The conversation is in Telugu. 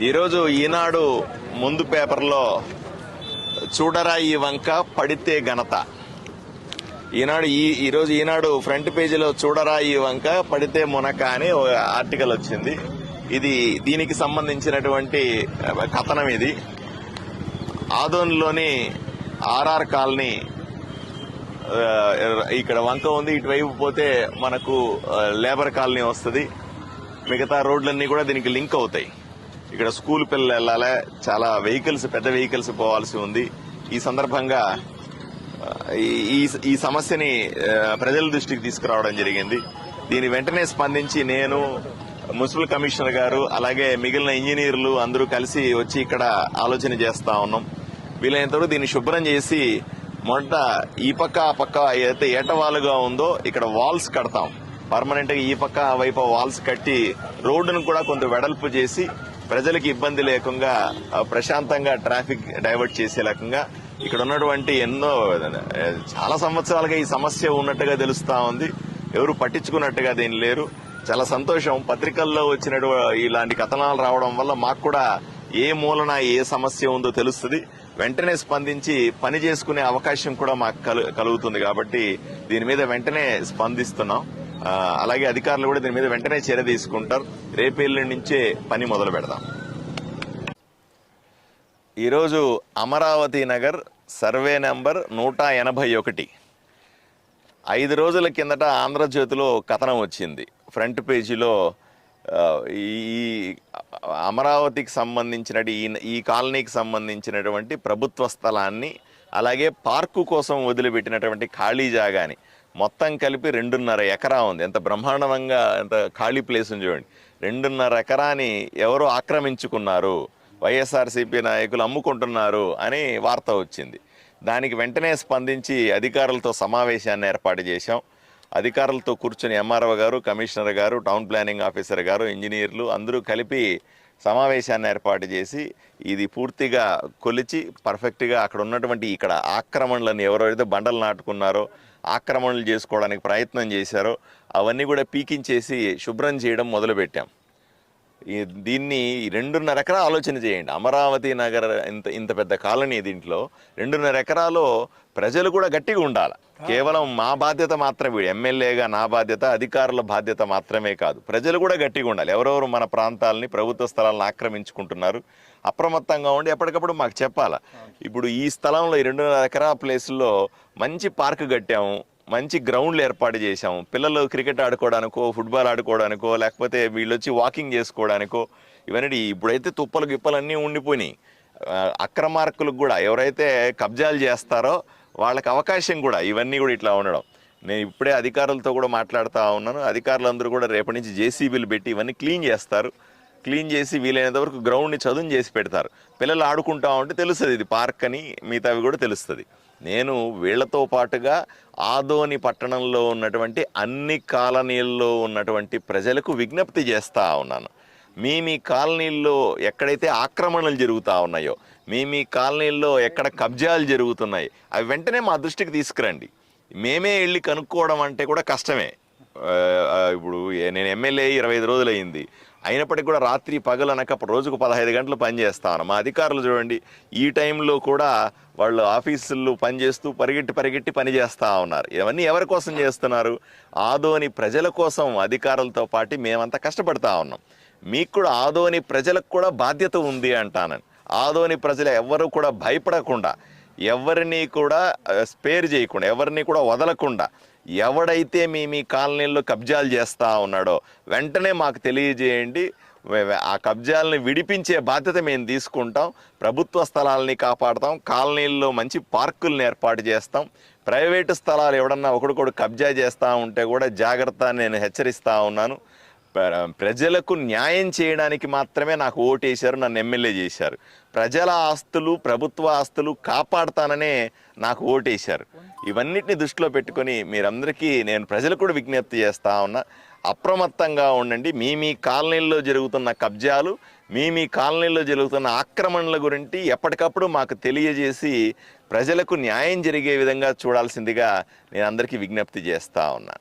ఈరోజు ఈనాడు ముందు పేపర్లో చూడరా ఈ వంక పడితే ఘనత. ఈరోజు ఈనాడు ఫ్రంట్ పేజీలో చూడరా ఈ వంక పడితే మునక అని ఆర్టికల్ వచ్చింది. దీనికి సంబంధించినటువంటి కథనం ఇది. ఆదోన్లోని ఆర్ఆర్ కాలనీ ఇక్కడ వంక ఉంది. ఇటువైపు పోతే మనకు లేబర్ కాలనీ వస్తుంది. మిగతా రోడ్లన్నీ కూడా దీనికి లింక్ అవుతాయి. ఇక్కడ స్కూల్ పిల్లలు వెళ్ళాలి, చాలా పెద్ద వెహికల్స్ పోవాల్సి ఉంది. ఈ సందర్భంగా ఈ సమస్యని ప్రజల దృష్టికి తీసుకురావడం జరిగింది. దీని వెంటనే స్పందించి నేను, మున్సిపల్ కమిషనర్ గారు, అలాగే మిగిలిన ఇంజనీర్లు అందరూ కలిసి వచ్చి ఇక్కడ ఆలోచన చేస్తా ఉన్నాం. వీలైనంతవరకు దీన్ని శుభ్రం చేసి మొదట ఈ పక్క ఆ పక్క ఏదైతే ఏటవాలుగా ఉందో ఇక్కడ వాల్స్ కడతాం. పర్మనెంట్ గా ఈ పక్క ఆ వైపు వాల్స్ కట్టి రోడ్డును కూడా కొంత వెడల్పు చేసి ప్రజలకు ఇబ్బంది లేకుండా ప్రశాంతంగా ట్రాఫిక్ డైవర్ట్ చేసే రకంగా ఇక్కడ ఉన్నటువంటి చాలా సంవత్సరాలుగా ఈ సమస్య ఉన్నట్టుగా తెలుస్తా ఉంది. ఎవరు పట్టించుకున్నట్టుగా దీని లేరు. చాలా సంతోషం. పత్రికల్లో వచ్చినటువంటి ఇలాంటి కథనాలు రావడం వల్ల మాకు కూడా ఏ మూలన ఏ సమస్య ఉందో తెలుస్తుంది. వెంటనే స్పందించి పని చేసుకునే అవకాశం కూడా మాకు కలుగుతుంది. కాబట్టి దీని మీద వెంటనే స్పందిస్తున్నాం. అలాగే అధికారులు కూడా దీని మీద వెంటనే చర్య తీసుకుంటారు. రేపేళ్ల నుంచే పని మొదలు పెడదాం. ఈరోజు అమరావతి నగర్ సర్వే నెంబర్ 181. 5 రోజుల కిందట ఆంధ్రజ్యోతిలో కథనం వచ్చింది. ఫ్రంట్ పేజీలో ఈ అమరావతికి సంబంధించిన ఈ కాలనీకి సంబంధించినటువంటి ప్రభుత్వ స్థలాన్ని, అలాగే పార్కు కోసం వదిలిపెట్టినటువంటి ఖాళీ జాగాని మొత్తం కలిపి 2.5 ఎకరా ఉంది. ఎంత బ్రహ్మాండంగా, ఎంత ఖాళీ ప్లేస్ ఉంది చూడండి. 2.5 ఎకరాని ఎవరో ఆక్రమించుకున్నారు, వైఎస్ఆర్సీపీ నాయకులు అమ్ముకుంటున్నారు అని వార్త వచ్చింది. దానికి వెంటనే స్పందించి అధికారులతో సమావేశాన్ని ఏర్పాటు చేశాం. అధికారులతో కూర్చుని ఎంఆర్ఓ గారు, కమిషనర్ గారు, టౌన్ ప్లానింగ్ ఆఫీసర్ గారు, ఇంజనీర్లు అందరూ కలిపి సమావేశాన్ని ఏర్పాటు చేసి ఇది పూర్తిగా కొలిచి పర్ఫెక్ట్గా అక్కడ ఉన్నటువంటి ఇక్కడ ఆక్రమణలను ఎవరైతే బండలు నాటుకున్నారో, ఆక్రమణలు చేసుకోవడానికి ప్రయత్నం చేశారో అవన్నీ కూడా పీకించేసి శుభ్రం చేయడం మొదలుపెట్టాం. దీన్ని 2.5 ఎకరా ఆలోచన చేయండి. అమరావతి నగర్ ఇంత పెద్ద కాలనీ, దీంట్లో 2.5 ఎకరాలో ప్రజలు కూడా గట్టిగా ఉండాలి. కేవలం మా బాధ్యత మాత్రమే, ఎమ్మెల్యేగా నా బాధ్యత, అధికారుల బాధ్యత మాత్రమే కాదు, ప్రజలు కూడా గట్టిగా ఉండాలి. ఎవరెవరు మన ప్రాంతాలని, ప్రభుత్వ స్థలాలను ఆక్రమించుకుంటున్నారు అప్రమత్తంగా ఉండి ఎప్పటికప్పుడు మాకు చెప్పాలి. ఇప్పుడు ఈ స్థలంలో 2.5 ఎకరా ప్లేస్లో మంచి పార్క్ కట్టాము, మంచి గ్రౌండ్లు ఏర్పాటు చేశాము. పిల్లలు క్రికెట్ ఆడుకోవడానికో, ఫుట్బాల్ ఆడుకోవడానికో, లేకపోతే వీళ్ళు వచ్చి వాకింగ్ చేసుకోవడానికో, ఇవన్నీ ఇప్పుడైతే తుప్పలు గిప్పలన్నీ ఉండిపోయినాయి. అక్రమార్కులకు కూడా ఎవరైతే కబ్జాలు చేస్తారో వాళ్ళకి అవకాశం కూడా ఇవన్నీ కూడా ఇట్లా ఉండడం. నేను ఇప్పుడే అధికారులతో కూడా మాట్లాడుతూ ఉన్నాను. అధికారులందరూ కూడా రేపటి నుంచి జేసీబీలు పెట్టి ఇవన్నీ క్లీన్ చేస్తారు. క్లీన్ చేసి వీలైనంత వరకు గ్రౌండ్ని చదును చేసి పెడతారు. పిల్లలు ఆడుకుంటా ఉంటే తెలుస్తుంది ఇది పార్క్ అని, మిగతావి కూడా తెలుస్తుంది. నేను వీళ్లతో పాటుగా ఆదోని పట్టణంలో ఉన్నటువంటి అన్ని కాలనీల్లో ఉన్నటువంటి ప్రజలకు విజ్ఞప్తి చేస్తూ ఉన్నాను. మీ కాలనీల్లో ఎక్కడైతే ఆక్రమణలు జరుగుతూ ఉన్నాయో, మీ కాలనీల్లో ఎక్కడ కబ్జాలు జరుగుతున్నాయి, అవి వెంటనే మా దృష్టికి తీసుకురండి. మేమే వెళ్ళి కనుక్కోవడం అంటే కూడా కష్టమే. ఇప్పుడు నేను ఎమ్మెల్యే 25 రోజులు అయింది. అయినప్పటికీ కూడా రాత్రి పగలనక రోజుకు 15 గంటలు పనిచేస్తాను. మా అధికారులు చూడండి, ఈ టైంలో కూడా వాళ్ళు ఆఫీసుల్లో పనిచేస్తూ పరిగెట్టి పని చేస్తూ ఉన్నారు. ఇవన్నీ ఎవరి కోసం చేస్తున్నారు? ఆదోని ప్రజల కోసం అధికారులతో పాటు మేమంతా కష్టపడతా ఉన్నాం. మీకు కూడా ఆదోని ప్రజలకు కూడా బాధ్యత ఉంది అంటానని. ఆదోని ప్రజలు ఎవ్వరూ కూడా భయపడకుండా, ఎవరిని కూడా స్పేర్ చేయకుండా, ఎవరిని కూడా వదలకుండా, ఎవడైతే మీ కాలనీల్లో కబ్జాలు చేస్తూ ఉన్నాడో వెంటనే మాకు తెలియజేయండి. ఆ కబ్జాలని విడిపించే బాధ్యత మేము తీసుకుంటాం. ప్రభుత్వ స్థలాలని కాపాడుతాం. కాలనీల్లో మంచి పార్కులను ఏర్పాటు చేస్తాం. ప్రైవేటు స్థలాలు ఎవడన్నా ఒకడికొడు కబ్జా చేస్తూ ఉంటే కూడా జాగ్రత్త నేను హెచ్చరిస్తూ ఉన్నాను. ప్రజలకు న్యాయం చేయడానికి మాత్రమే నాకు ఓటేశారు, నన్ను ఎమ్మెల్యే చేశారు. ప్రజల ఆస్తులు, ప్రభుత్వ ఆస్తులు కాపాడుతాననే నాకు ఓటేశారు. ఇవన్నిటిని దృష్టిలో పెట్టుకొని మీరందరికీ నేను ప్రజలకు కూడా విజ్ఞప్తి చేస్తా ఉన్నా, అప్రమత్తంగా ఉండండి. మీ కాలనీల్లో జరుగుతున్న కబ్జాలు, మీ కాలనీల్లో జరుగుతున్న ఆక్రమణల గురించి ఎప్పటికప్పుడు మాకు తెలియజేసి ప్రజలకు న్యాయం జరిగే విధంగా చూడాల్సిందిగా నేను అందరికీ విజ్ఞప్తి చేస్తా ఉన్నా.